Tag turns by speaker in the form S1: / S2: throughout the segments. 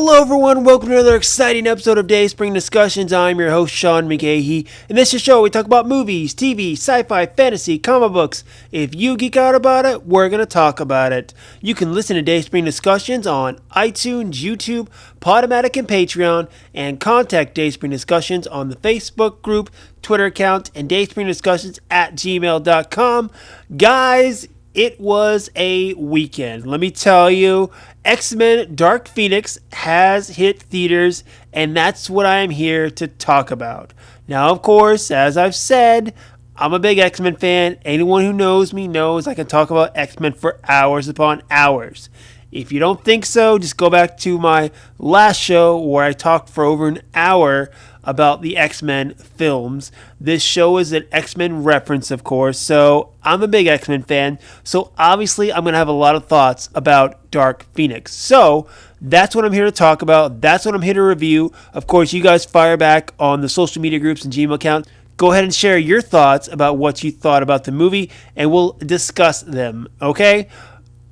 S1: Hello everyone, welcome to another exciting episode of Dayspring Discussions. I'm your host, Sean McGahee. In this show where we talk about movies, TV, sci-fi, fantasy, comic books. If you geek out about it, we're going to talk about it. You can listen to Dayspring Discussions on iTunes, YouTube, Podomatic, and Patreon, and contact Dayspring Discussions on the Facebook group, Twitter account, and dayspringdiscussions@gmail.com. Guys, it was a weekend. Let me tell you, X-Men Dark Phoenix has hit theaters, and that's what I am here to talk about. Now, of course, as I've said, I'm a big X-Men fan. Anyone who knows me knows I can talk about X-Men for hours upon hours. If you don't think so, just go back to my last show where I talked for over an hour about the X-Men films. This show is an X-Men reference, of course, so I'm a big X-Men fan, so obviously I'm going to have a lot of thoughts about Dark Phoenix. So that's what I'm here to talk about. That's what I'm here to review. Of course, you guys fire back on the social media groups and Gmail account. Go ahead and share your thoughts about what you thought about the movie, and we'll discuss them, okay?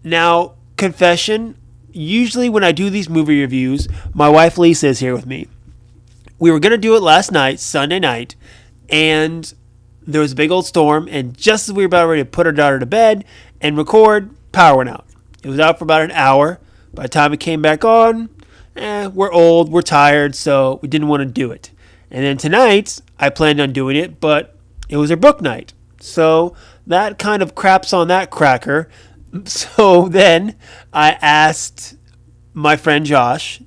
S1: Now, confession, usually when I do these movie reviews, my wife Lisa is here with me. We were going to do it last night, Sunday night, and there was a big old storm, and just as we were about ready to put our daughter to bed and record, power went out. It was out for about an hour. By the time it came back on, we're old, we're tired, so we didn't want to do it. And then tonight, I planned on doing it, but it was our book night. So that kind of craps on that cracker. So then I asked my friend Josh,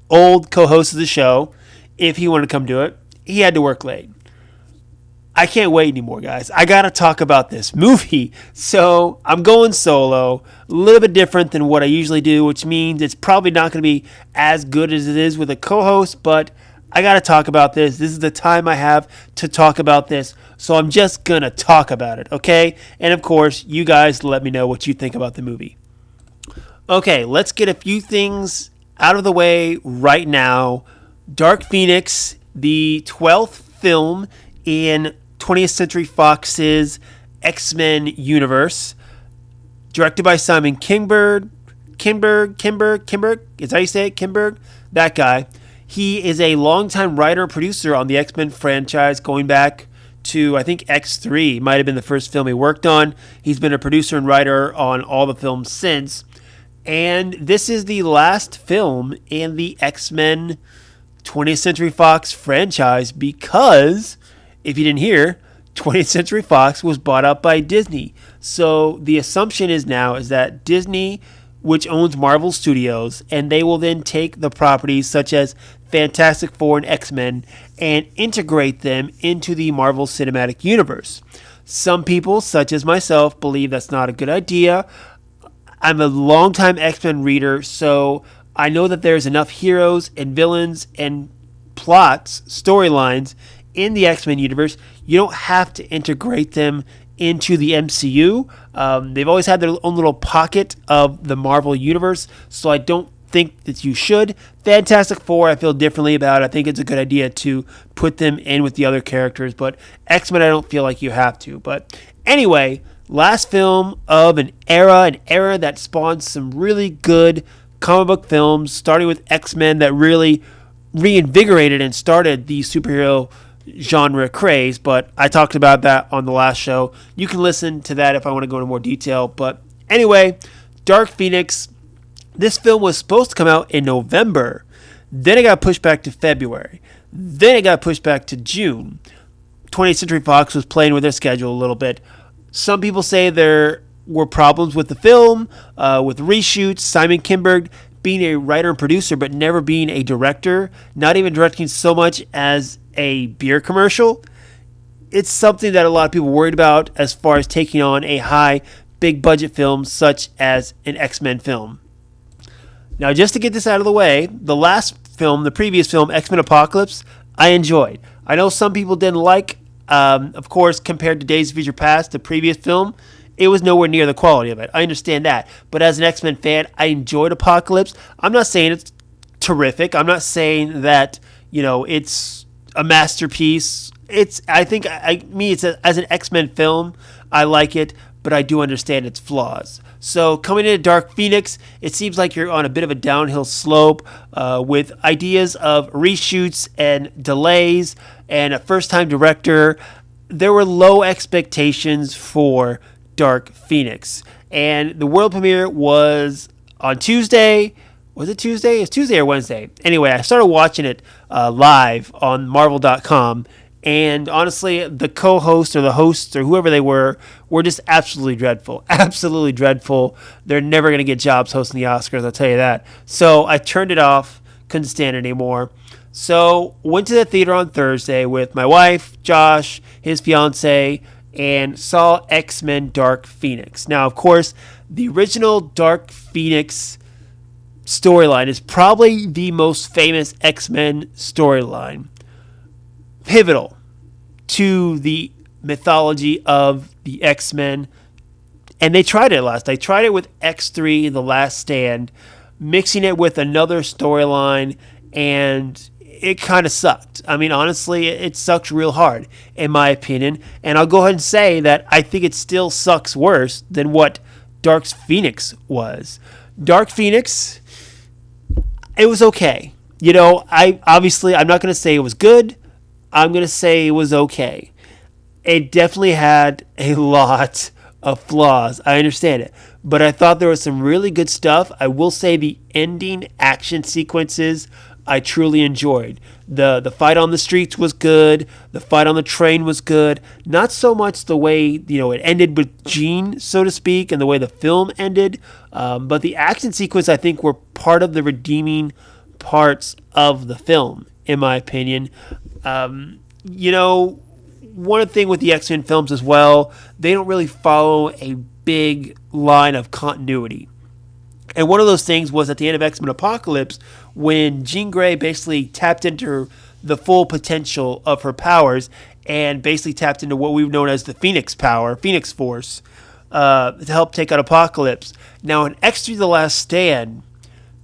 S1: old co-host of the show, if he wanted to come do it. He had to work late. I can't wait anymore, guys. I got to talk about this movie. So I'm going solo, a little bit different than what I usually do, which means it's probably not going to be as good as it is with a co-host, but I got to talk about this. This is the time I have to talk about this, so I'm just going to talk about it, okay? And of course, you guys let me know what you think about the movie. Okay, let's get a few things out of the way right now. Dark Phoenix, the 12th film in 20th Century Fox's X-Men universe, directed by Simon Kinberg, is that how you say it? Kinberg? That guy. He is a longtime writer and producer on the X-Men franchise, going back to, I think, X3 might have been the first film he worked on. He's been a producer and writer on all the films since. And this is the last film in the X-Men 20th Century Fox franchise because, if you didn't hear, 20th Century Fox was bought out by Disney. So the assumption is that Disney, which owns Marvel Studios, and they will then take the properties such as Fantastic Four and X-Men and integrate them into the Marvel Cinematic Universe. Some people, such as myself, believe that's not a good idea. I'm a longtime X-Men reader, so I know that there's enough heroes and villains and plots, storylines in the X-Men universe. You don't have to integrate them into the MCU. They've always had their own little pocket of the Marvel universe, so I don't think that you should. Fantastic Four, I feel differently about. I think it's a good idea to put them in with the other characters, but X-Men, I don't feel like you have to. But anyway, last film of an era that spawned some really good comic book films, starting with X-Men, that really reinvigorated and started the superhero genre craze, but I talked about that on the last show. You can listen to that if I want to go into more detail. But anyway, Dark Phoenix, this film was supposed to come out in November. Then it got pushed back to February. Then it got pushed back to June. 20th Century Fox was playing with their schedule a little bit. Some people say there were problems with the film, with reshoots. Simon Kinberg being a writer and producer, but never being a director, not even directing so much as a beer commercial. It's something that a lot of people worried about as far as taking on a high, big budget film such as an X-Men film. Now, just to get this out of the way, the previous film, X-Men Apocalypse, I enjoyed. I know some people didn't like. Of course, compared to Days of Future Past, the previous film, it was nowhere near the quality of it. I understand that. But as an X-Men fan, I enjoyed Apocalypse. I'm not saying it's terrific. I'm not saying that, it's a masterpiece. As an X-Men film, I like it. but I do understand its flaws. So coming into Dark Phoenix, it seems like you're on a bit of a downhill slope with ideas of reshoots and delays and a first-time director. There were low expectations for Dark Phoenix. And the world premiere was on Tuesday. Was it Tuesday? It's Tuesday or Wednesday. Anyway, I started watching it live on Marvel.com. And honestly, the co-host or the hosts or whoever they were just absolutely dreadful. Absolutely dreadful. They're never going to get jobs hosting the Oscars, I'll tell you that. So I turned it off. Couldn't stand it anymore. So went to the theater on Thursday with my wife, Josh, his fiance, and saw X-Men Dark Phoenix. Now, of course, the original Dark Phoenix storyline is probably the most famous X-Men storyline. Pivotal to the mythology of the X-Men. And they tried it last. They tried it with X3, The Last Stand, mixing it with another storyline, and it kind of sucked. I mean, honestly, it sucked real hard, in my opinion. And I'll go ahead and say that I think it still sucks worse than what Dark Phoenix was. Dark Phoenix, it was okay. I'm not going to say it was good. I'm going to say it was okay. It definitely had a lot of flaws. I understand it. But I thought there was some really good stuff. I will say the ending action sequences I truly enjoyed. The fight on the streets was good. The fight on the train was good. Not so much the way, it ended with Jean, so to speak, and the way the film ended. But the action sequence, I think, were part of the redeeming parts of the film, in my opinion. One thing with the X-Men films as well, they don't really follow a big line of continuity. And one of those things was at the end of X-Men Apocalypse, when Jean Grey basically tapped into the full potential of her powers and basically tapped into what we've known as the Phoenix power, Phoenix Force, to help take out Apocalypse. Now, in X3 The Last Stand,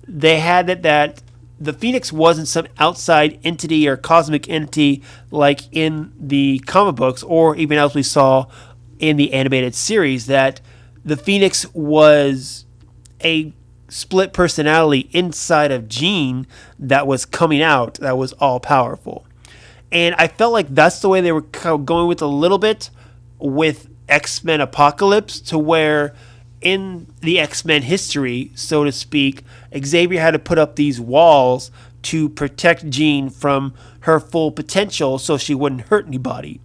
S1: they had it that the Phoenix wasn't some outside entity or cosmic entity like in the comic books or even as we saw in the animated series, that the Phoenix was a split personality inside of Jean that was coming out, that was all powerful. And I felt like that's the way they were kind of going with a little bit with X-Men Apocalypse, to where in the X-Men history, so to speak, Xavier had to put up these walls to protect Jean from her full potential so she wouldn't hurt anybody.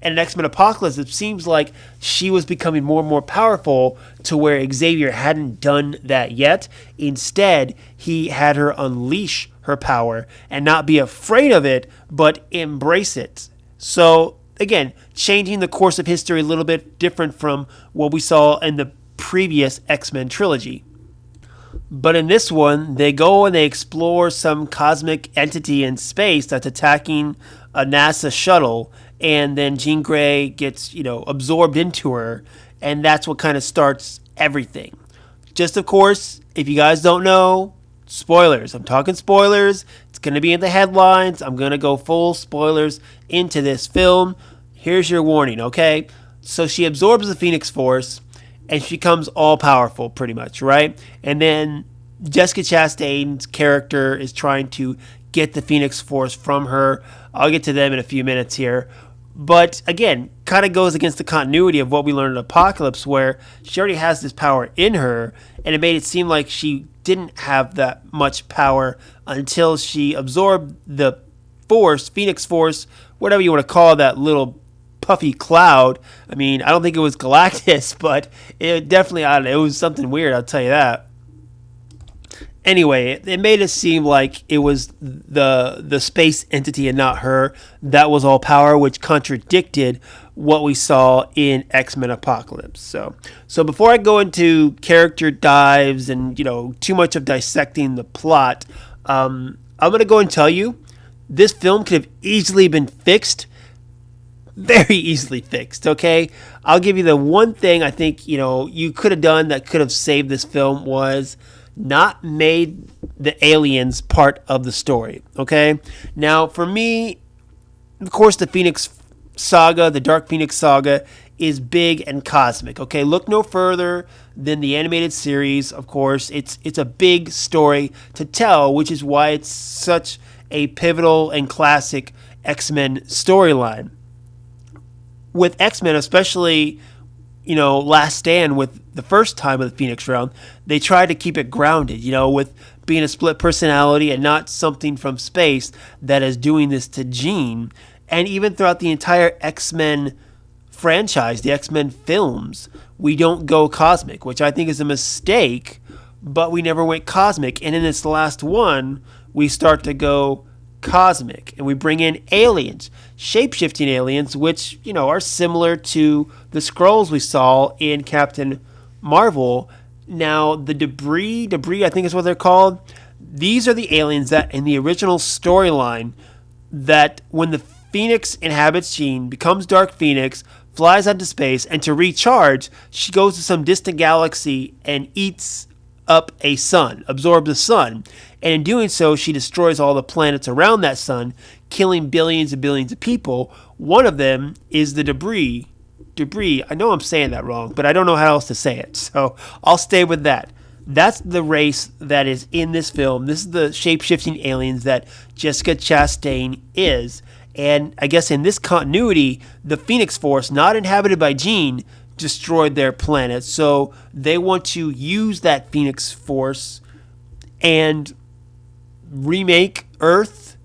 S1: And in X-Men Apocalypse, it seems like she was becoming more and more powerful to where Xavier hadn't done that yet. Instead, he had her unleash her power and not be afraid of it, but embrace it. So, again, changing the course of history a little bit different from what we saw in the previous X-Men trilogy. But in this one, they go and they explore some cosmic entity in space that's attacking a NASA shuttle, and then Jean Grey gets, absorbed into her, and that's what kind of starts everything. Just, of course, if you guys don't know, spoilers. I'm talking spoilers. It's going to be in the headlines. I'm going to go full spoilers into this film. Here's your warning, okay? So she absorbs the Phoenix Force, and she becomes all-powerful, pretty much, right? And then Jessica Chastain's character is trying to get the Phoenix Force from her. I'll get to them in a few minutes here. But again, kind of goes against the continuity of what we learned in Apocalypse, where she already has this power in her, and it made it seem like she didn't have that much power until she absorbed the Force, Phoenix Force, whatever you want to call that little puffy cloud. I mean, I don't think it was Galactus, but it definitely, it was something weird, I'll tell you that. Anyway, it made it seem like it was the space entity and not her that was all power, which contradicted what we saw in X-Men Apocalypse. So before I go into character dives and too much of dissecting the plot, I'm gonna go and tell you this film could have easily been fixed, very easily fixed. Okay, I'll give you the one thing I think you could have done that could have saved this film was not made the aliens part of the story, okay? Now, for me, of course, the Phoenix Saga, the Dark Phoenix Saga, is big and cosmic. Okay, look no further than the animated series. Of course, it's a big story to tell, which is why it's such a pivotal and classic X-Men storyline. With X-Men, especially, Last Stand with the first time of the Phoenix round, they tried to keep it grounded, with being a split personality and not something from space that is doing this to Jean. And even throughout the entire X-Men franchise, the X-Men films, we don't go cosmic, which I think is a mistake, but we never went cosmic. And in this last one, we start to go cosmic, and we bring in aliens, shape-shifting aliens, which are similar to the Skrulls we saw in Captain Marvel. Now, the debris, I think is what they're called. These are the aliens that in the original storyline, that when the Phoenix inhabits Jean, becomes Dark Phoenix, flies out into space, and to recharge, she goes to some distant galaxy and eats up a sun, absorbs a sun. And in doing so, she destroys all the planets around that sun, killing billions and billions of people. One of them is the debris. I know I'm saying that wrong, but I don't know how else to say it. So I'll stay with that. That's the race that is in this film. This is the shape-shifting aliens that Jessica Chastain is. And I guess in this continuity, the Phoenix Force, not inhabited by Jean, destroyed their planet. So they want to use that Phoenix Force and remake Earth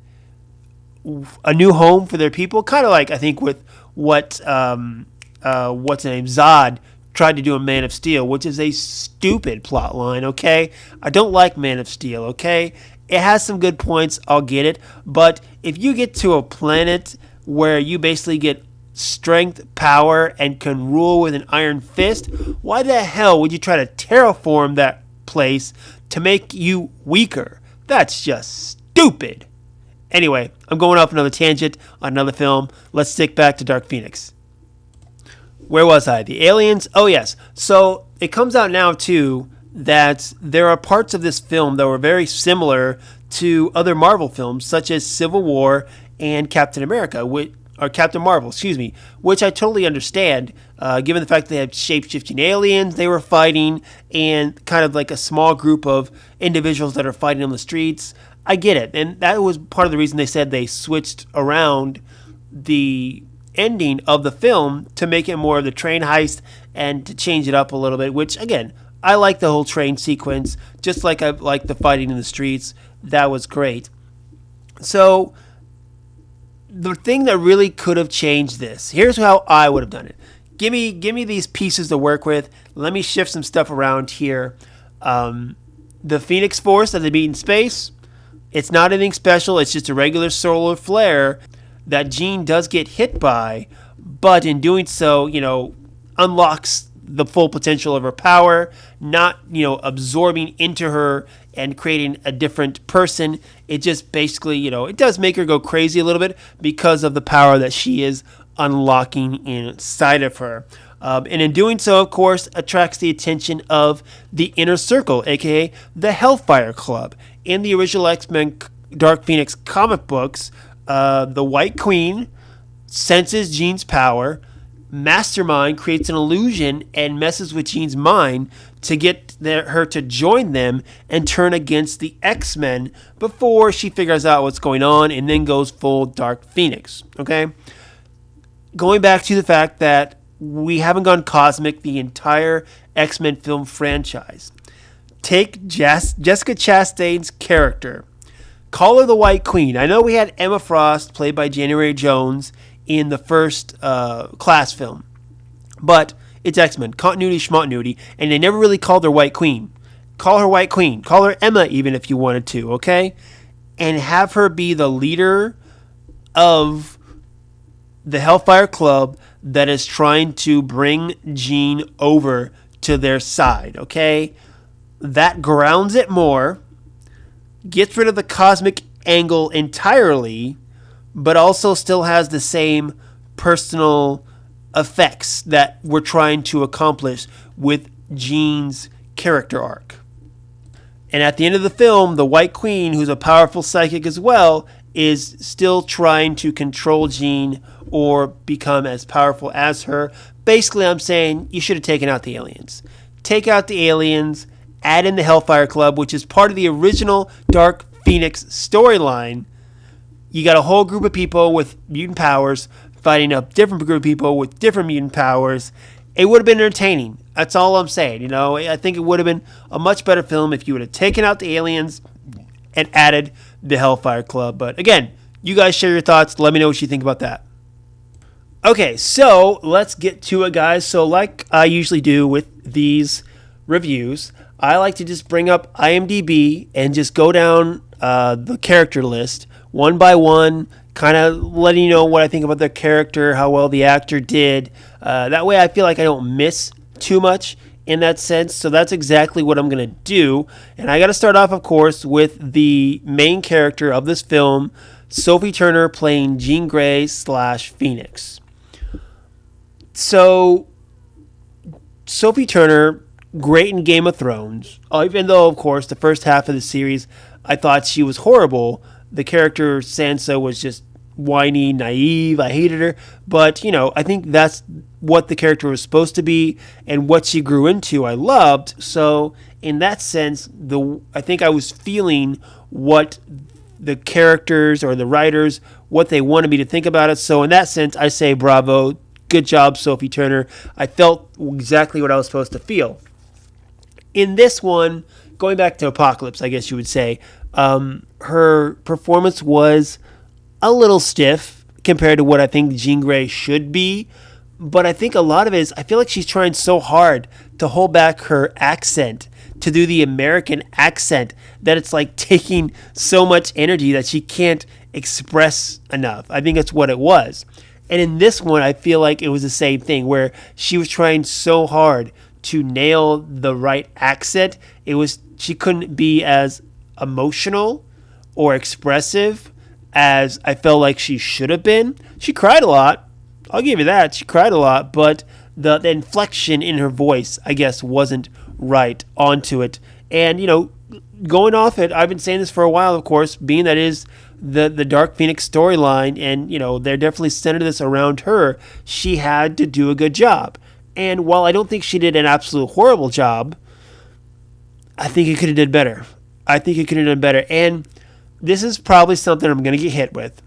S1: a new home for their people. Kind of like, I think, with what what's his name, Zod tried to do in Man of Steel, which is a stupid plot line, okay? I don't like Man of Steel, okay? It has some good points, I'll get it. But if you get to a planet where you basically get strength, power, and can rule with an iron fist, why the hell would you try to terraform that place to make you weaker? That's just stupid. Anyway, I'm going off another tangent on another film. Let's stick back to Dark Phoenix. Where was I? The aliens? Oh, yes. So it comes out now, too, that there are parts of this film that were very similar to other Marvel films, such as Civil War and Captain America, or Captain Marvel, which I totally understand, given the fact that they had shape-shifting aliens they were fighting, and kind of like a small group of individuals that are fighting on the streets. I get it, and that was part of the reason they said they switched around the ending of the film to make it more of the train heist and to change it up a little bit, which, again, I like the whole train sequence, just like I like the fighting in the streets. That was great. So the thing that really could have changed this, here's how I would have done it. Give me these pieces to work with. Let me shift some stuff around here. The Phoenix Force that they meet in space, it's not anything special. It's just a regular solar flare that Jean does get hit by, but in doing so, unlocks the full potential of her power, not, absorbing into her and creating a different person. It just basically, it does make her go crazy a little bit because of the power that she is unlocking inside of her. And in doing so, of course, attracts the attention of the Inner Circle, aka the Hellfire Club. In the original X-Men Dark Phoenix comic books, the White Queen senses Jean's power. Mastermind creates an illusion and messes with Jean's mind to get her to join them and turn against the X-Men before she figures out what's going on and then goes full Dark Phoenix. Okay? Going back to the fact that we haven't gone cosmic the entire X-Men film franchise. Take Jessica Chastain's character. Call her the White Queen. I know we had Emma Frost, played by January Jones, in the first Class film. But it's X-Men, continuity, schmontinuity, and they never really called her White Queen. Call her White Queen. Call her Emma even if you wanted to, okay? And have her be the leader of the Hellfire Club that is trying to bring Jean over to their side, okay? That grounds it more, gets rid of the cosmic angle entirely, but also still has the same personal effects that we're trying to accomplish with Jean's character arc. And at the end of the film, the White Queen, who's a powerful psychic as well, is still trying to control Jean or become as powerful as her, Basically, I'm saying you should have taken out the aliens. Take out the aliens, add in the Hellfire Club, which is part of the original Dark Phoenix storyline. You got a whole group of people with mutant powers fighting a different group of people with different mutant powers. It would have been entertaining. That's all I'm saying. You know, I think it would have been a much better film if you would have taken out the aliens and added the Hellfire Club. But again, you guys share your thoughts. Let me know what you think about that. Okay, so let's get to it, guys. So like I usually do with these reviews, I like to just bring up IMDb and just go down the character list one by one, kind of letting you know what I think about the character, how well the actor did. That way I feel like I don't miss too much in that sense. So that's exactly what I'm going to do. And I got to start off, of course, with the main character of this film, Sophie Turner playing Jean Grey / Phoenix. So, Sophie Turner, great in Game of Thrones. Even though, of course, the first half of the series, I thought she was horrible. The character Sansa was just whiny, naive. I hated her. But, you know, I think that's what the character was supposed to be and what she grew into, I loved. So, in that sense, I think I was feeling what the characters or the writers, what they wanted me to think about it. So, in that sense, I say bravo. Good job, Sophie Turner. I felt exactly what I was supposed to feel. In this one, going back to Apocalypse, I guess you would say, her performance was a little stiff compared to what I think Jean Grey should be. But I think a lot of it is, I feel like she's trying so hard to hold back her accent, to do the American accent, that it's like taking so much energy that she can't express enough. I think that's what it was. And in this one, I feel like it was the same thing, where she was trying so hard to nail the right accent. She couldn't be as emotional or expressive as I felt like she should have been. She cried a lot. I'll give you that. She cried a lot, but the inflection in her voice, I guess, wasn't right onto it. And, you know, going off it, I've been saying this for a while, of course, being that is the Dark Phoenix storyline, and, you know, they're definitely centered this around her. She had to do a good job. And while I don't think she did an absolute horrible job, I think it could have done better. And this is probably something I'm going to get hit with.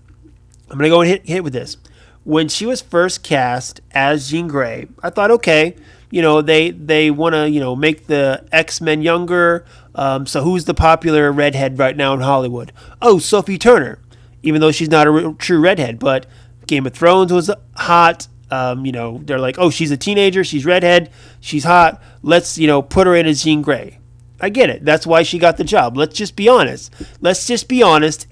S1: I'm going to go and hit with this. When she was first cast as Jean Grey, I thought, okay, you know, they want to, you know, make the X-Men younger. So who's the popular redhead right now in Hollywood? Oh, Sophie Turner, even though she's not a true redhead. But Game of Thrones was hot. You know, they're like, oh, she's a teenager, she's redhead, she's hot. Let's, you know, put her in as Jean Grey. I get it. That's why she got the job. Let's just be honest.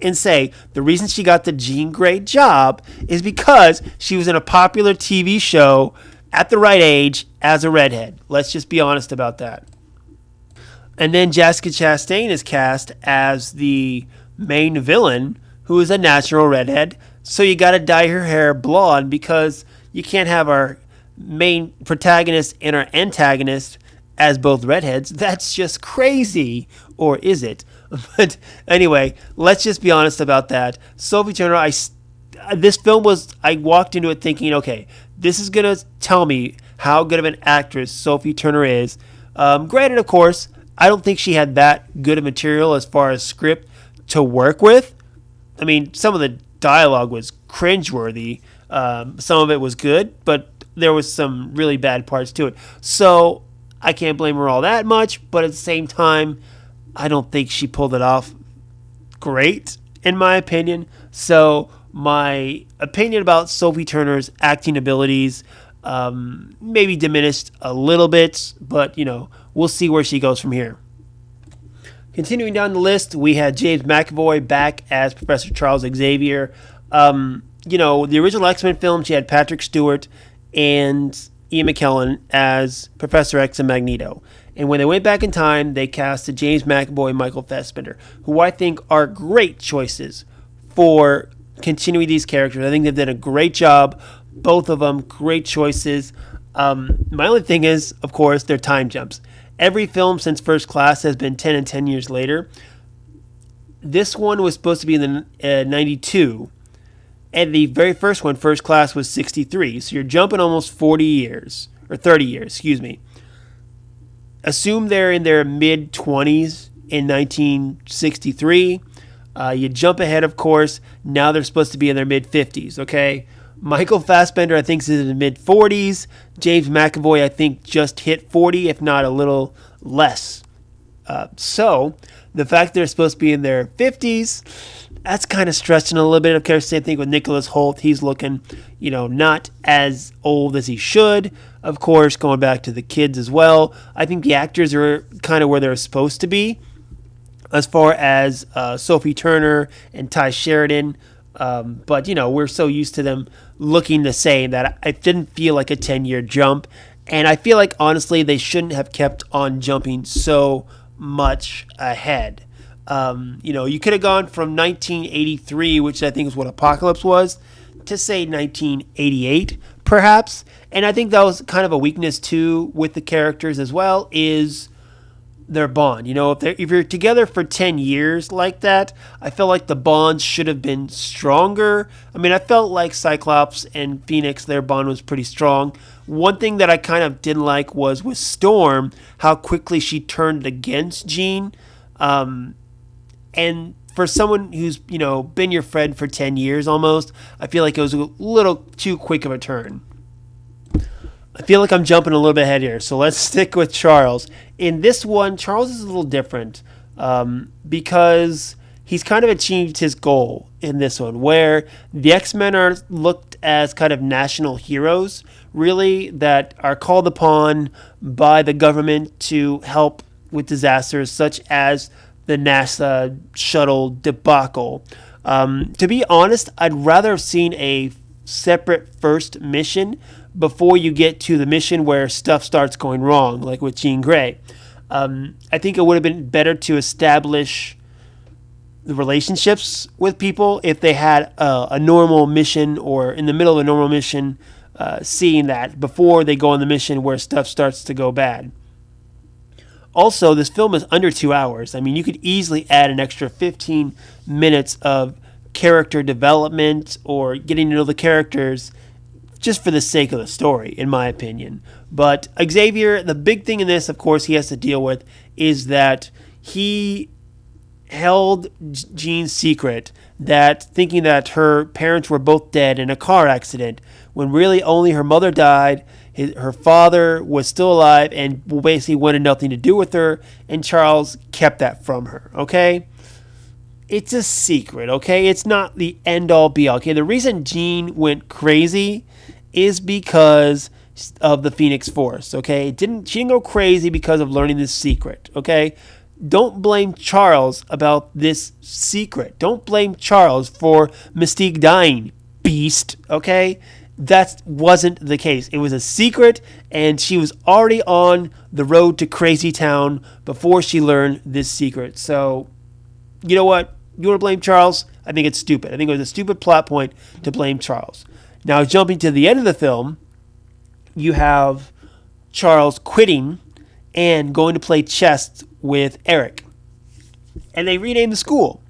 S1: And say the reason she got the Jean Grey job is because she was in a popular TV show at the right age as a redhead. Let's just be honest about that. And then Jessica Chastain is cast as the main villain, who is a natural redhead. So you got to dye her hair blonde, because you can't have our main protagonist and our antagonist as both redheads. That's just crazy. Or is it? But anyway, let's just be honest about that. Sophie Turner, this film was, I walked into it thinking, okay, this is going to tell me how good of an actress Sophie Turner is. Granted, of course, I don't think she had that good of material as far as script to work with. I mean, some of the dialogue was cringeworthy. Some of it was good, but there was some really bad parts to it. So I can't blame her all that much, but at the same time, I don't think she pulled it off great, in my opinion. So my opinion about Sophie Turner's acting abilities maybe diminished a little bit, but, you know, we'll see where she goes from here. Continuing down the list, we had James McAvoy back as Professor Charles Xavier. You know, the original X-Men film, she had Patrick Stewart and Ian McKellen as Professor X and Magneto. And when they went back in time, they casted James McAvoy and Michael Fassbender, who I think are great choices for continuing these characters. I think they've done a great job. Both of them, great choices. My only thing is, of course, they're time jumps. Every film since First Class has been 10 and 10 years later. This one was supposed to be in the 92. And the very first one, First Class, was 63. So you're jumping almost 40 years, or 30 years, excuse me. Assume they're in their mid 20s in 1963. You jump ahead, of course. Now they're supposed to be in their mid 50s, okay? Michael Fassbender, I think, is in the mid 40s. James McAvoy, I think, just hit 40, if not a little less. So the fact they're supposed to be in their 50s, that's kind of stretching a little bit. Of course, same thing with Nicholas Hoult. He's looking, not as old as he should. Of course, going back to the kids as well. I think the actors are kind of where they're supposed to be. As far as Sophie Turner and Ty Sheridan. But, we're so used to them looking the same that it didn't feel like a 10-year jump. And I feel like, honestly, they shouldn't have kept on jumping so much ahead. You could have gone from 1983, which I think is what Apocalypse was, to say 1988, perhaps. And I think that was kind of a weakness, too, with the characters as well, is their bond. If you're together for 10 years like that, I feel like the bond should have been stronger. I mean, I felt like Cyclops and Phoenix, their bond was pretty strong. One thing that I kind of didn't like was with Storm, how quickly she turned against Jean. And for someone who's, been your friend for 10 years almost, I feel like it was a little too quick of a turn. I feel like I'm jumping a little bit ahead here, so let's stick with Charles. In this one, Charles is a little different because he's kind of achieved his goal in this one, where the X-Men are looked as kind of national heroes, really, that are called upon by the government to help with disasters such as the NASA shuttle debacle. To be honest, I'd rather have seen a separate first mission before you get to the mission where stuff starts going wrong, like with Jean Grey. I think it would have been better to establish the relationships with people if they had a normal mission, or in the middle of a normal mission, seeing that before they go on the mission where stuff starts to go bad. Also, this film is under 2 hours. I mean, you could easily add an extra 15 minutes of character development or getting to know the characters just for the sake of the story, in my opinion. But Xavier, the big thing in this, of course, he has to deal with is that he held Jean's secret, that thinking that her parents were both dead in a car accident, when really only her mother died. Her father was still alive and basically wanted nothing to do with her, and Charles kept that from her, okay? It's a secret, okay? It's not the end-all, be-all, okay? The reason Jean went crazy is because of the Phoenix Force, okay? She didn't go crazy because of learning this secret, okay? Don't blame Charles about this secret. Don't blame Charles for Mystique dying, beast, okay? That wasn't the case. It was a secret, and she was already on the road to Crazy Town before she learned this secret. So, you know what? You want to blame Charles? I think it's stupid. I think it was a stupid plot point to blame Charles. Now, jumping to the end of the film, you have Charles quitting and going to play chess with Eric. And they renamed the school.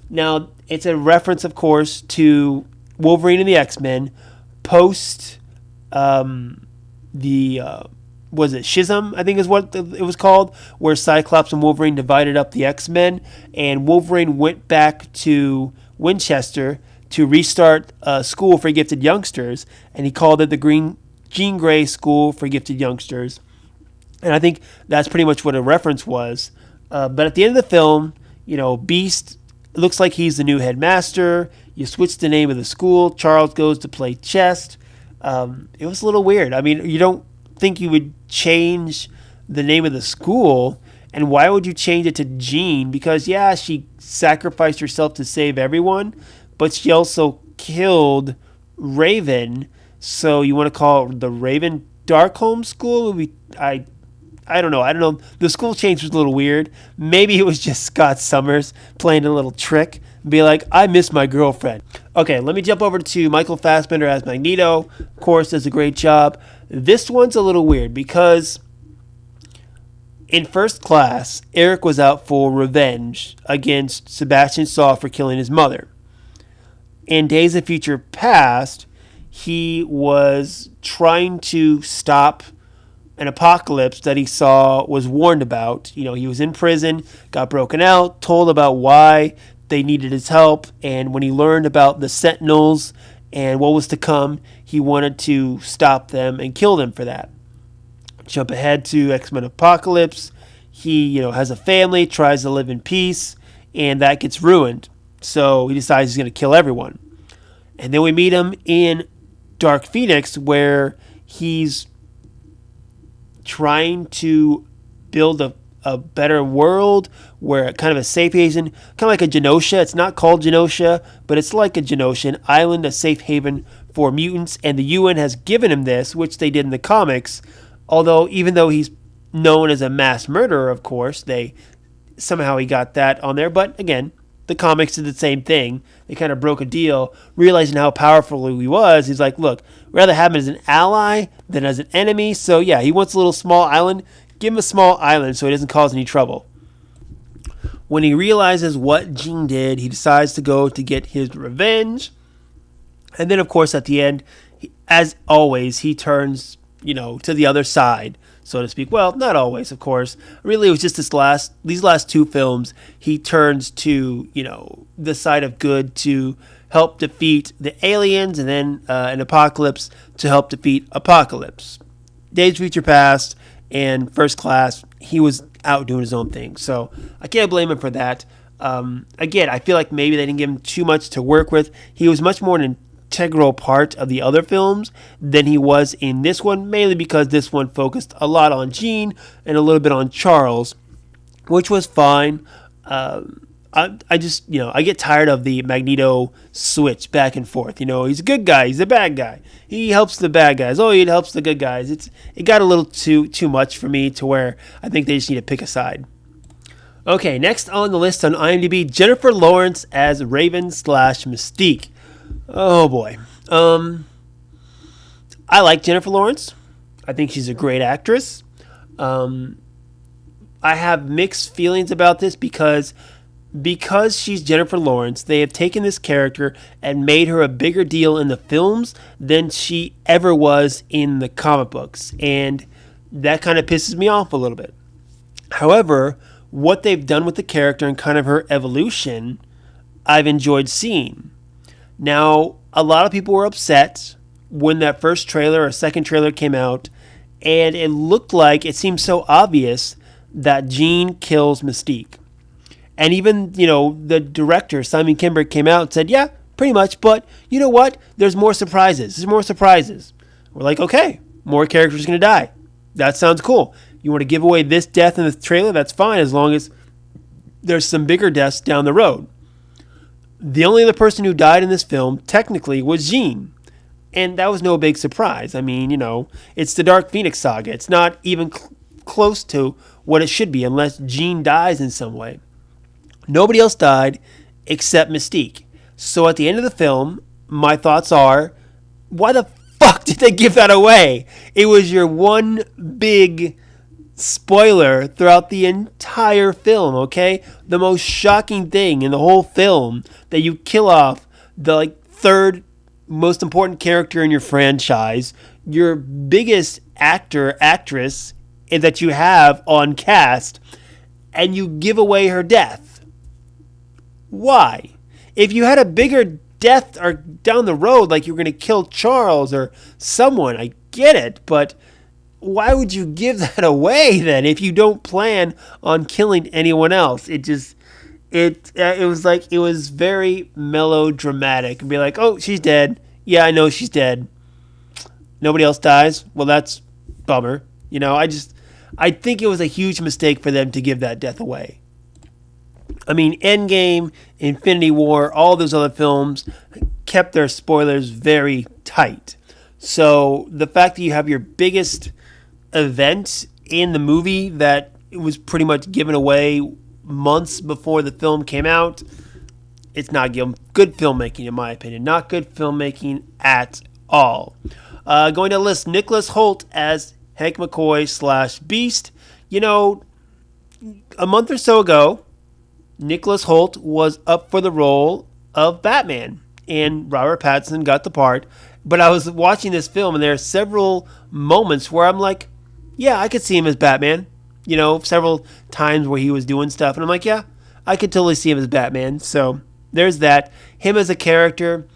S1: Now, it's a reference, of course, to Wolverine and the X-Men post was it Schism, I think is what it was called, where Cyclops and Wolverine divided up the X-Men, and Wolverine went back to Winchester to restart a school for gifted youngsters, and he called it the Jean Grey School for Gifted Youngsters. And I think that's pretty much what a reference was. But at the end of the film, Beast looks like he's the new headmaster. You switch the name of the school. Charles goes to play chess. It was a little weird. I mean, you don't think you would change the name of the school, and why would you change it to Jean? Because, yeah, she sacrificed herself to save everyone, but she also killed Raven, so you want to call it the Raven Darkholme School? I don't know. The school change was a little weird. Maybe it was just Scott Summers playing a little trick. Be like, I miss my girlfriend. Okay, let me jump over to Michael Fassbender as Magneto. Of course, does a great job. This one's a little weird because in First Class, Eric was out for revenge against Sebastian Shaw for killing his mother. in Days of Future Past, he was trying to stop an apocalypse that he saw, was warned about. You know, he was in prison, got broken out, told about why they needed his help, and when he learned about the Sentinels and what was to come, he wanted to stop them and kill them for that. Jump ahead to X-Men Apocalypse. He, has a family, tries to live in peace, and that gets ruined. So he decides he's going to kill everyone. And then we meet him in Dark Phoenix, where he's trying to build a better world, where kind of a safe haven, kind of like a Genosha. It's not called Genosha, but it's like a Genosha, an island, a safe haven for mutants. And the UN has given him this, which they did in the comics. Although, even though he's known as a mass murderer, of course, somehow he got that on there. But again, the comics did the same thing. They kind of broke a deal, realizing how powerful he was. He's like, look, rather have him as an ally than as an enemy. So yeah, he wants a little small island. Give him a small island so he doesn't cause any trouble. When he realizes what Jean did, he decides to go to get his revenge. And then, of course, at the end, as always, he turns, to the other side, so to speak. Well, not always, of course. Really, it was just these last two films, he turns to, the side of good to help defeat the aliens, and then an Apocalypse to help defeat Apocalypse. Days of Future Past and First Class, he was out doing his own thing. So I can't blame him for that. Again, I feel like maybe they didn't give him too much to work with. He was much more an integral part of the other films than he was in this one, mainly because this one focused a lot on Jean and a little bit on Charles, which was fine. I just, I get tired of the Magneto switch back and forth. He's a good guy, he's a bad guy. He helps the bad guys. Oh, he helps the good guys. It got a little too much for me, to where I think they just need to pick a side. Okay, next on the list on IMDb, Jennifer Lawrence as Raven/Mystique. Oh boy. I like Jennifer Lawrence. I think she's a great actress. I have mixed feelings about this because she's Jennifer Lawrence, they have taken this character and made her a bigger deal in the films than she ever was in the comic books. And that kind of pisses me off a little bit. However, what they've done with the character and kind of her evolution, I've enjoyed seeing. Now, a lot of people were upset when that first trailer or second trailer came out, and it seemed so obvious that Jean kills Mystique. And even, the director, Simon Kinberg, came out and said, yeah, pretty much, but you know what? There's more surprises. We're like, okay, more characters are going to die. That sounds cool. You want to give away this death in the trailer? That's fine, as long as there's some bigger deaths down the road. The only other person who died in this film, technically, was Jean. And that was no big surprise. I mean, it's the Dark Phoenix saga. It's not even close to what it should be unless Jean dies in some way. Nobody else died except Mystique. So at the end of the film, my thoughts are, why the fuck did they give that away? It was your one big spoiler throughout the entire film, okay? The most shocking thing in the whole film, that you kill off the third most important character in your franchise, your biggest actress that you have on cast, and you give away her death. Why? If you had a bigger death or down the road, like you were going to kill Charles or someone, I get it, but why would you give that away then if you don't plan on killing anyone else? It was very melodramatic, and be like, oh, she's dead. Yeah, I know she's dead. Nobody else dies. Well, that's bummer. I think it was a huge mistake for them to give that death away. I mean, Endgame, Infinity War, all those other films kept their spoilers very tight. So the fact that you have your biggest event in the movie that it was pretty much given away months before the film came out, it's not good filmmaking, in my opinion. Not good filmmaking at all. Going to list Nicholas Hoult as Hank McCoy/Beast. A month or so ago, Nicholas Hoult was up for the role of Batman and Robert Pattinson got the part. But I was watching this film, and there are several moments where I'm like, yeah, I could see him as Batman. Several times where he was doing stuff, and I'm like, yeah, I could totally see him as Batman. So there's that. Him as a character.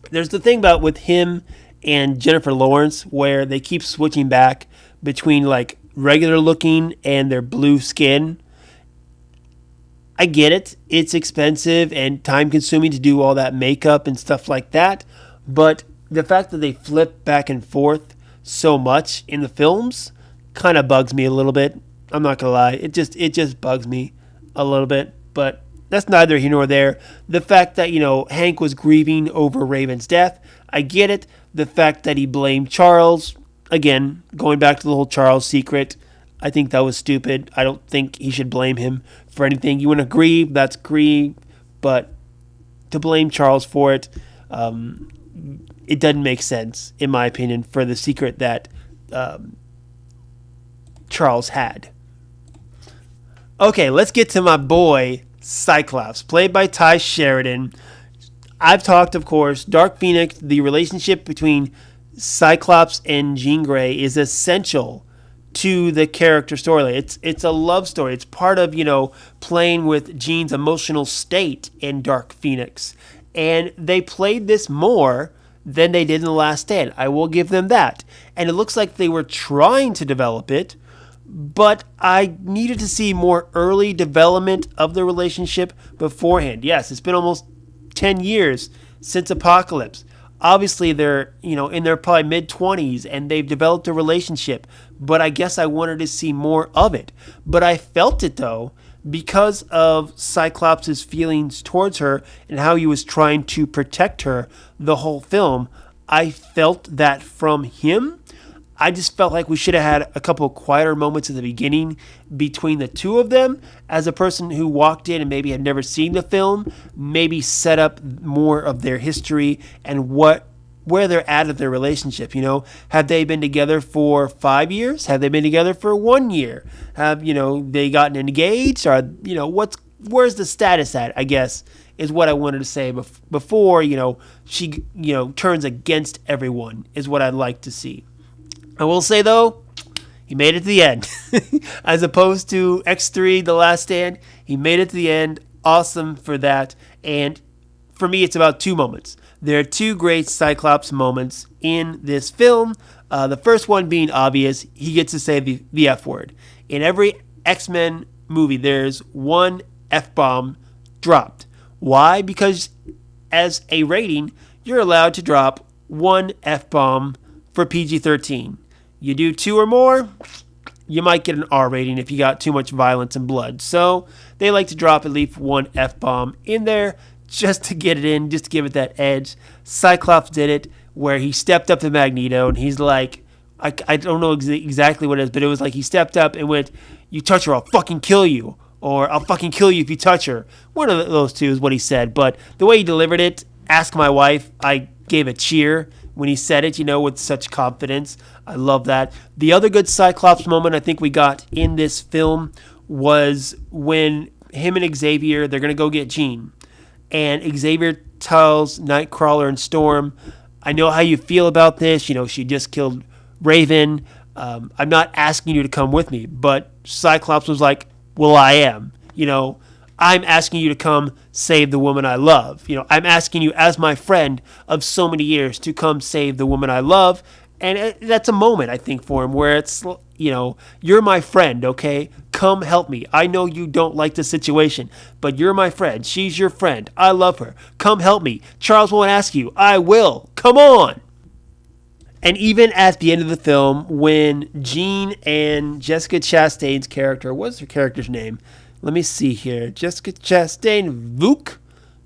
S1: There's the thing about with him and Jennifer Lawrence where they keep switching back between like regular looking and their blue skin. I get it. It's expensive and time consuming to do all that makeup and stuff like that. But the fact that they flip back and forth so much in the films kind of bugs me a little bit. I'm not going to lie. It just bugs me a little bit. But that's neither here nor there. The fact that, Hank was grieving over Raven's death, I get it. The fact that he blamed Charles, again, going back to the whole Charles secret, I think that was stupid. I don't think he should blame him for anything. You want to grieve, that's grieve. But to blame Charles for it, it doesn't make sense, in my opinion, for the secret that Charles had. Okay, let's get to my boy, Cyclops, played by Ty Sheridan. I've talked, of course, Dark Phoenix, the relationship between Cyclops and Jean Grey is essential to the character storyline. It's a love story. It's part of, playing with Jean's emotional state in Dark Phoenix. And they played this more than they did in The Last Stand. I will give them that. And it looks like they were trying to develop it, but I needed to see more early development of the relationship beforehand. Yes, it's been almost 10 years since Apocalypse. Obviously, they're, in their probably mid-20s, and they've developed a relationship, but I guess I wanted to see more of it. But I felt it, though, because of Cyclops' feelings towards her and how he was trying to protect her the whole film. I felt that from him. I just felt like we should have had a couple of quieter moments at the beginning between the two of them. As a person who walked in and maybe had never seen the film, maybe set up more of their history and where they're at of their relationship. Have they been together for 5 years? Have they been together for 1 year? Have they gotten engaged? Or where's the status at? I guess is what I wanted to say before she turns against everyone is what I'd like to see. I will say, though, he made it to the end. As opposed to X3, The Last Stand, he made it to the end. Awesome for that. And for me, it's about two moments. There are two great Cyclops moments in this film. The first one being obvious, he gets to say the F word. In every X-Men movie, there's one F-bomb dropped. Why? Because as a rating, you're allowed to drop one F-bomb for PG-13. You do two or more, you might get an R rating if you got too much violence and blood. So they like to drop at least one F-bomb in there just to get it in, just to give it that edge. Cyclops did it where he stepped up to Magneto and he's like, I don't know exactly what it is, but it was like he stepped up and went, "You touch her, I'll fucking kill you." Or, "I'll fucking kill you if you touch her." One of those two is what he said. But the way he delivered it, ask my wife, I gave a cheer when he said it, with such confidence. I love that. The other good Cyclops moment I think we got in this film was when him and Xavier, they're going to go get Jean. And Xavier tells Nightcrawler and Storm, "I know how you feel about this. She just killed Raven. I'm not asking you to come with me." But Cyclops was like, "Well, I am. I'm asking you to come save the woman I love. I'm asking you as my friend of so many years to come save the woman I love." And that's a moment, I think, for him where it's, you're my friend, okay? Come help me. I know you don't like the situation, but you're my friend. She's your friend. I love her. Come help me. Charles won't ask you. I will. Come on. And even at the end of the film, when Jean and Jessica Chastain's character, what's her character's name? Let me see here. Jessica Chastain, Vuk?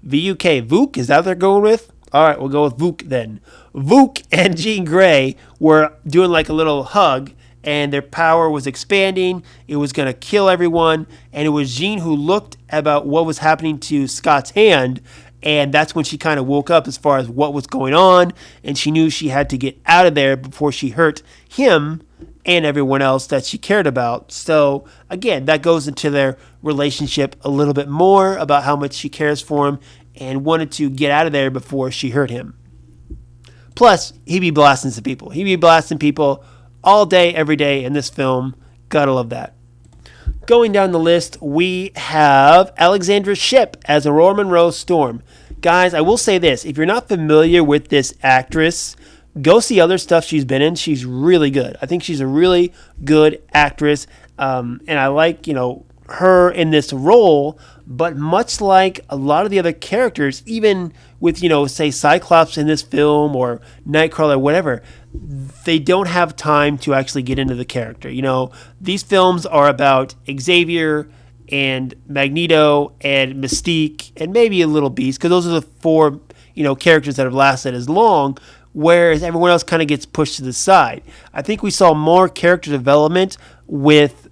S1: V-U-K. Vuk? Is that what they're going with? All right, we'll go with Vuk then. Vuk and Jean Grey were doing like a little hug, and their power was expanding. It was going to kill everyone. And it was Jean who looked about what was happening to Scott's hand, and that's when she kind of woke up as far as what was going on, and she knew she had to get out of there before she hurt him and everyone else that she cared about. So again, that goes into their relationship a little bit more about how much she cares for him and wanted to get out of there before she hurt him. Plus, he'd be blasting some people. He'd be blasting people all day, every day in this film. Gotta love that. Going down the list, we have Alexandra Shipp as Aurora Monroe Storm. Guys, I will say this. If you're not familiar with this actress, go see other stuff she's been in. She's really good. I think she's a really good actress. And I like, her in this role. But much like a lot of the other characters, even with, say Cyclops in this film or Nightcrawler, whatever, they don't have time to actually get into the character. These films are about Xavier and Magneto and Mystique and maybe a little Beast, because those are the four, characters that have lasted as long, whereas everyone else kind of gets pushed to the side. I think we saw more character development with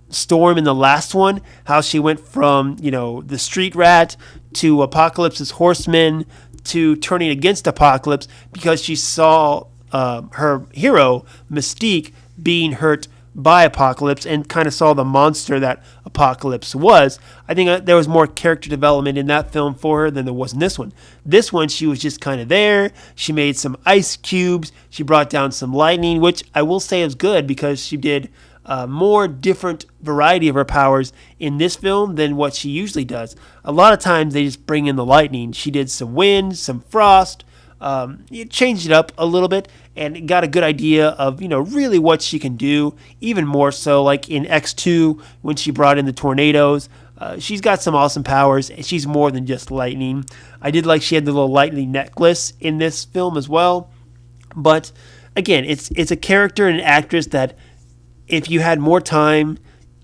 S1: Storm in the last one, how she went from, the street rat to Apocalypse's horseman to turning against Apocalypse because she saw her hero, Mystique, being hurt by Apocalypse and kind of saw the monster that Apocalypse was. I think there was more character development in that film for her than there was in this one. This one, she was just kind of there. She made some ice cubes. She brought down some lightning, which I will say is good because she did more different variety of her powers in this film than what she usually does. A lot of times they just bring in the lightning. She did some wind, some frost. It changed it up a little bit and got a good idea of, really what she can do, even more so like in X2 when she brought in the tornadoes. She's got some awesome powers. She's more than just lightning. I did like she had the little lightning necklace in this film as well. But again, it's a character and an actress that if you had more time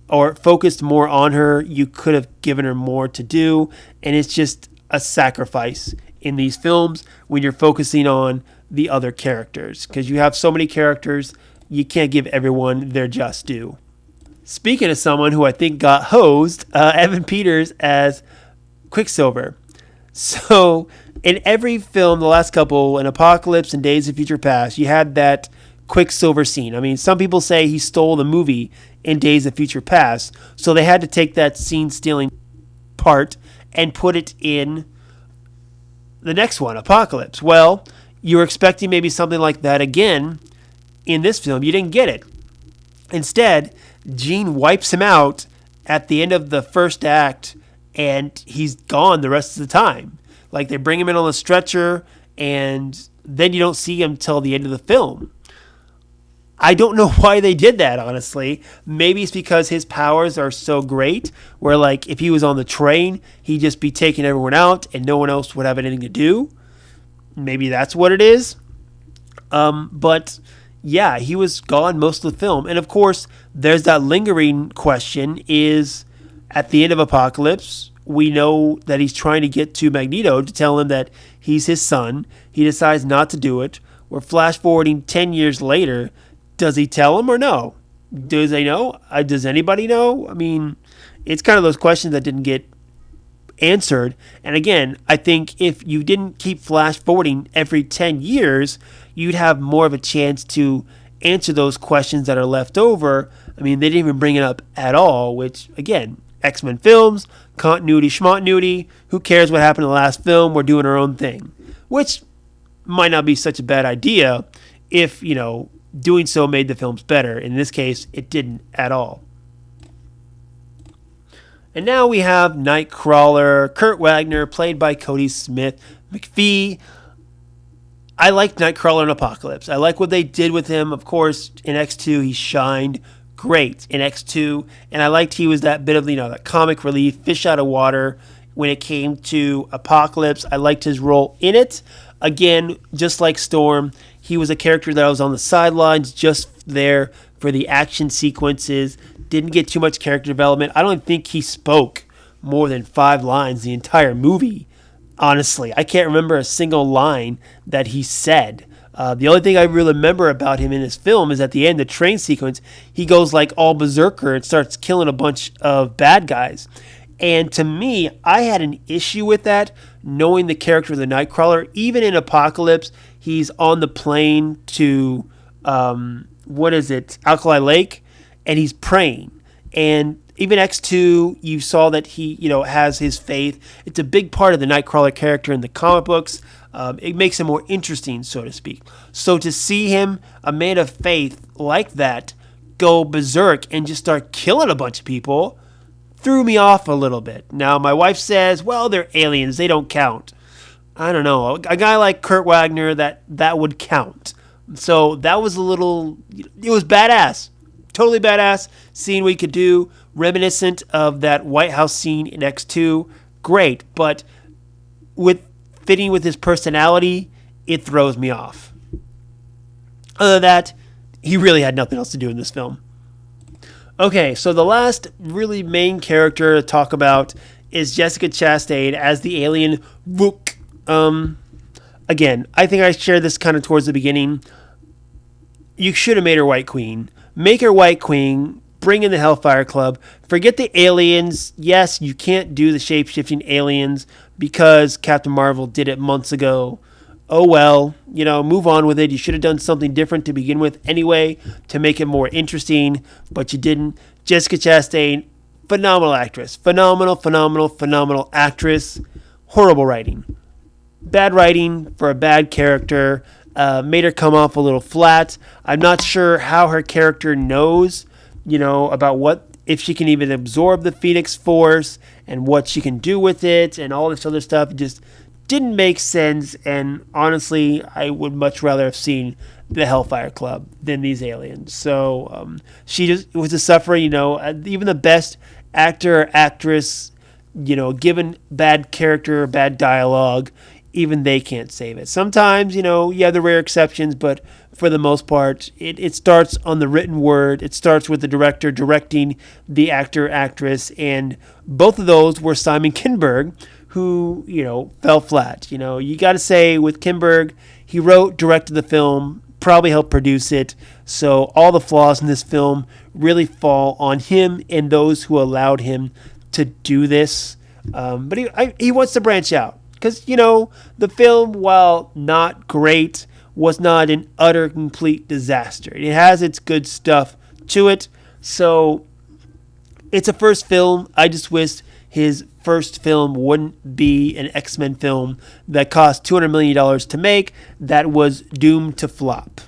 S1: or focused more on her, you could have given her more to do. And it's just a sacrifice in these films when you're focusing on the other characters, because you have so many characters, you can't give everyone their just due. Speaking of someone who I think got hosed, Evan Peters as Quicksilver. So in every film, the last couple, in Apocalypse and Days of Future Past, you had that Quicksilver scene. I mean, some people say he stole the movie in Days of Future Past, so they had to take that scene stealing part and put it in the next one, Apocalypse. Well, you were expecting maybe something like that again in this film. You didn't get it. Instead, Jean wipes him out at the end of the first act, and he's gone the rest of the time. Like, they bring him in on the stretcher, and then you don't see him till the end of the film. I don't know why they did that, honestly. Maybe it's because his powers are so great, where, like, if he was on the train, he'd just be taking everyone out and no one else would have anything to do. Maybe that's what it is. But, yeah, he was gone most of the film. And, of course, there's that lingering question is, at the end of Apocalypse, we know that he's trying to get to Magneto to tell him that he's his son. He decides not to do it. We're flash forwarding 10 years later. Does he tell him or no? Does they know? Does anybody know? I mean, it's kind of those questions that didn't get answered. And again, I think if you didn't keep flash forwarding every 10 years, you'd have more of a chance to answer those questions that are left over. I mean, they didn't even bring it up at all, which, again, X-Men films, continuity, schmontinuity, who cares what happened in the last film? We're doing our own thing, which might not be such a bad idea if, doing so made the films better. In this case, it didn't at all. And now we have Nightcrawler, Kurt Wagner, played by Cody Smith McPhee. I like Nightcrawler in Apocalypse. I like what they did with him. Of course, in X2, he shined great in X2. And I liked he was that bit of, that comic relief, fish out of water when it came to Apocalypse. I liked his role in it. Again, just like Storm, he was a character that was on the sidelines, just there for the action sequences. Didn't get too much character development. I don't think he spoke more than 5 lines the entire movie. Honestly, I can't remember a single line that he said. The only thing I really remember about him in this film is at the end, the train sequence, he goes like all berserker and starts killing a bunch of bad guys. And to me, I had an issue with that, knowing the character of the Nightcrawler. Even in Apocalypse, he's on the plane to what is it, Alkali Lake, and he's praying. And even X2, you saw that he, has his faith. It's a big part of the Nightcrawler character in the comic books. It makes him more interesting, so to speak. So to see him, a man of faith like that, go berserk and just start killing a bunch of people, threw me off a little bit. Now, my wife says, well, they're aliens. They don't count. I don't know. A guy like Kurt Wagner, that would count. So that was it was badass. Totally badass. Seeing what he could do. Reminiscent of that White House scene in X2. Great. But fitting with his personality, it throws me off. Other than that, he really had nothing else to do in this film. Okay, so the last really main character to talk about is Jessica Chastain as the alien Vuk. Again, I think I shared this kind of towards the beginning. You should have made her White Queen. Make her White Queen. Bring in the Hellfire Club. Forget the aliens. Yes, you can't do the shape-shifting aliens because Captain Marvel did it months ago. Oh well, move on with it. You should have done something different to begin with anyway to make it more interesting, but you didn't. Jessica Chastain, phenomenal actress. Phenomenal actress. Horrible writing. Bad writing for a bad character. Made her come off a little flat. I'm not sure how her character knows, about if she can even absorb the Phoenix Force and what she can do with it and all this other stuff. It just didn't make sense, and honestly, I would much rather have seen the Hellfire Club than these aliens. So she just was a sufferer, even the best actor or actress, given bad character or bad dialogue, even they can't save it. Sometimes, you have the rare exceptions, but for the most part, it starts on the written word. It starts with the director directing the actor, actress, and both of those were Simon Kinberg, who, fell flat. You got to say with Kinberg, he wrote, directed the film, probably helped produce it. So all the flaws in this film really fall on him and those who allowed him to do this. But he wants to branch out because, the film, while not great, was not an utter, complete disaster. It has its good stuff to it. So it's a first film. I just wish his first film wouldn't be an X-Men film that cost $200 million to make that was doomed to flop.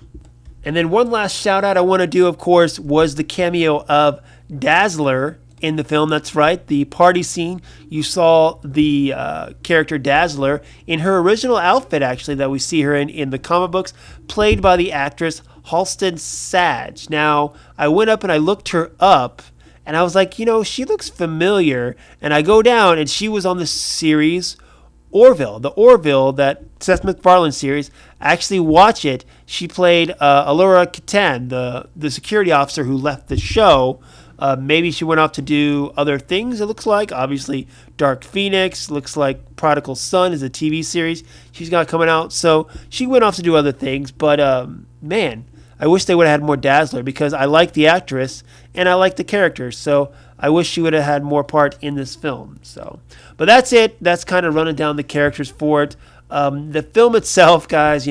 S1: And then one last shout out I want to do, of course, was the cameo of Dazzler in the film. That's right, the party scene. You saw the character Dazzler in her original outfit, actually, that we see her in the comic books, played by the actress Halston Sage. Now, I went up and I looked her up, and I was like, she looks familiar. And I go down, and she was on the series Orville, that Seth MacFarlane series. I actually watch it. She played Allura Katan, the security officer who left the show. Maybe she went off to do other things, it looks like. Obviously, Dark Phoenix, looks like Prodigal Son is a TV series she's got coming out. So she went off to do other things. But, man, I wish they would have had more Dazzler because I like the actress and I like the character. So I wish she would have had more part in this film. So, but that's it. That's kind of running down the characters for it. The film itself, guys,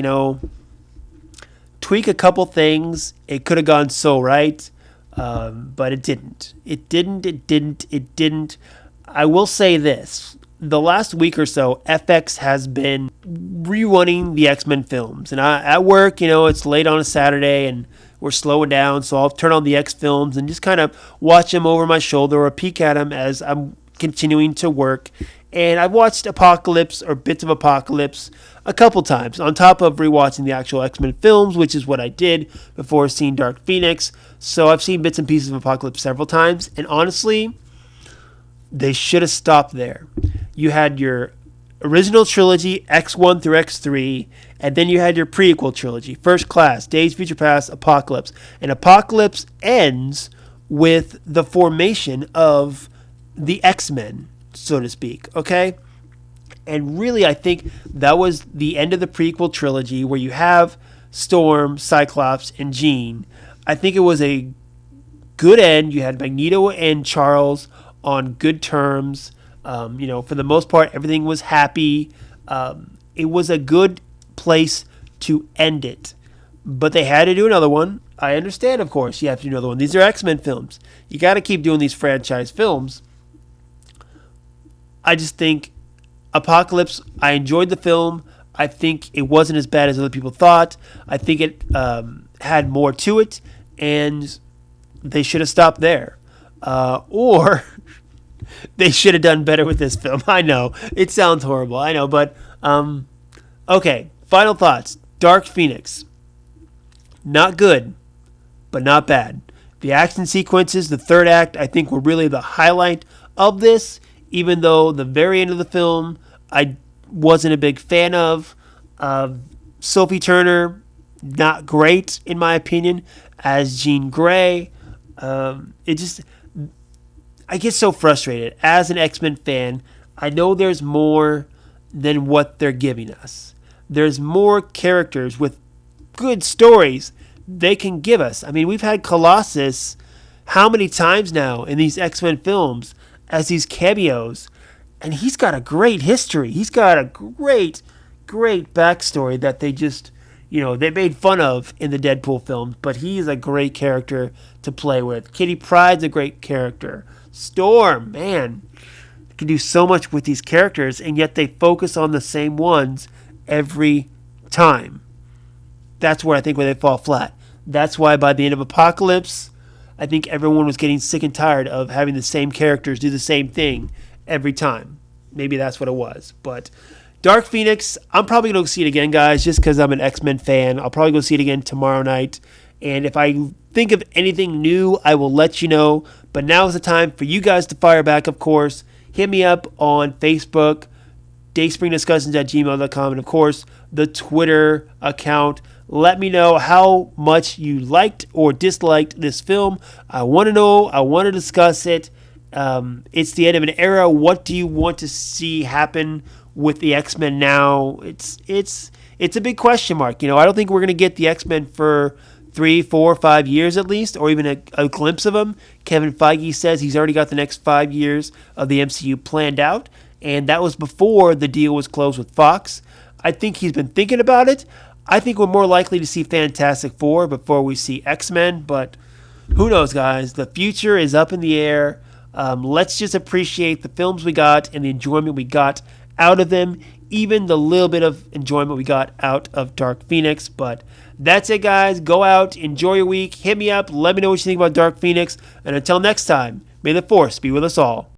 S1: tweak a couple things. It could have gone so right. But it didn't. It didn't. I will say this. The last week or so, FX has been rerunning the X-Men films. And at work, it's late on a Saturday and we're slowing down. So I'll turn on the X films and just kind of watch them over my shoulder or peek at them as I'm continuing to work. And I've watched Apocalypse or bits of Apocalypse a couple times on top of rewatching the actual X-Men films, which is what I did before seeing Dark Phoenix. So I've seen bits and pieces of Apocalypse several times. And honestly, they should have stopped there. You had your original trilogy, X1 through X3, and then you had your prequel trilogy, First Class, Days of Future Past, Apocalypse. And Apocalypse ends with the formation of the X-Men, so to speak, okay? And really, I think that was the end of the prequel trilogy where you have Storm, Cyclops, and Jean. I think it was a good end. You had Magneto and Charles on good terms. For the most part, everything was happy. It was a good place to end it. but they had to do another one. I understand, of course, you have to do another one. These are X-Men films. You got to keep doing these franchise films. I just think Apocalypse, I enjoyed the film. I think it wasn't as bad as other people thought. I think it had more to it, and they should have stopped there. Or they should have done better with this film. I know. It sounds horrible. I know. But, okay. Final thoughts. Dark Phoenix. Not good, but not bad. The action sequences, the third act, I think were really the highlight of this, even though the very end of the film I wasn't a big fan of. Sophie Turner, not great, in my opinion, as Jean Grey. It just... I get so frustrated. As an X-Men fan, I know there's more than what they're giving us. There's more characters with good stories they can give us. I mean, we've had Colossus how many times now in these X-Men films as these cameos, and he's got a great history. He's got a great backstory that they just, they made fun of in the Deadpool films, but he is a great character to play with. Kitty Pryde's a great character. Storm, man, can do so much with these characters, and yet they focus on the same ones every time. That's where I think where they fall flat. That's why by the end of Apocalypse, I think everyone was getting sick and tired of having the same characters do the same thing every time. Maybe that's what it was. But Dark Phoenix, I'm probably going to go see it again, guys, just because I'm an X-Men fan. I'll probably go see it again tomorrow night. And if I think of anything new, I will let you know. But now is the time for you guys to fire back, of course. Hit me up on Facebook, dayspringdiscussions@gmail.com, and, of course, the Twitter account. Let me know how much you liked or disliked this film. I want to know. I want to discuss it. It's the end of an era. What do you want to see happen with the X-Men now? It's a big question mark. I don't think we're going to get the X-Men for 3, 4, 5 years at least, or even a glimpse of them. Kevin Feige says he's already got the next 5 years of the MCU planned out, and that was before the deal was closed with Fox. I think he's been thinking about it. I think we're more likely to see Fantastic Four before we see X-Men, but who knows, guys? The future is up in the air. Let's just appreciate the films we got and the enjoyment we got out of them, even the little bit of enjoyment we got out of Dark Phoenix. But that's it, guys. Go out, enjoy your week. Hit me up. Let me know what you think about Dark Phoenix. And until next time, may the Force be with us all.